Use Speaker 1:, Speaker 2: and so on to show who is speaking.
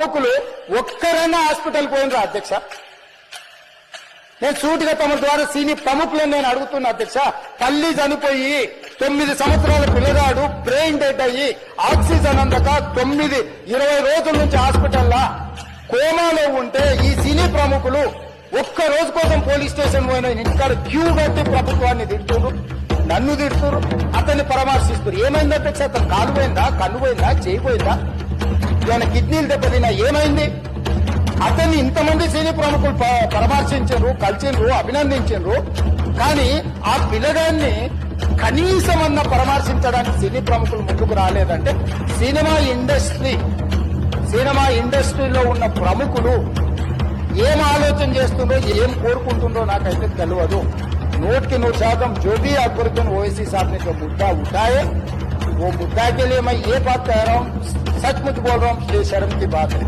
Speaker 1: ప్రముఖులు ఒక్కరైనా హాస్పిటల్ పోయినరా అధ్యక్ష? నేను సూటిగా తమ ద్వారా సీని ప్రముఖులను నేను అడుగుతున్నా అధ్యక్ష. తల్లి చనిపోయి 9 సంవత్సరాల పిల్లగాడు బ్రెయిన్ డెడ్ అయ్యి ఆక్సిజన్ అందక 20 రోజుల నుంచి హాస్పిటల్లా కోమాలో ఉంటే ఈ సినీ ప్రముఖులు ఒక్క రోజు కోసం పోలీస్ స్టేషన్ పోయిన ఇంటికాడ క్యూ కట్టి ప్రభుత్వాన్ని తిడుతున్నారు, నన్ను తిడుతున్నారు, అతన్ని పరామర్శిస్తున్నారు. ఏమైంది అధ్యక్ష? అతను కాలు పోయిందా, కన్ను పోయిందా, చేయి పోయిందా, ఏమైనా కిడ్నీలు దెబ్బతిన్నా, ఏమైంది? అతన్ని ఇంతమంది సినీ ప్రముఖులు పరామర్శించారు, కలిసిండ్రు, అభినందించారు. కానీ ఆ పిల్లగాన్ని కనీసమన్నా పరామర్శించడానికి సినీ ప్రముఖులు ముందుకు రాలేదంటే సినిమా ఇండస్ట్రీలో ఉన్న ప్రముఖులు ఏం ఆలోచన చేస్తుందో, ఏం కోరుకుంటుందో నాకైతే తెలియదు. 100% जो भी अकबर ओवैसी साहब ने जो मुद्दा उठाए वो मुद्दा के लिए मैं ये बात कह रहा हूँ, सचमुच बोल रहा हूँ, ये शर्म की बात है।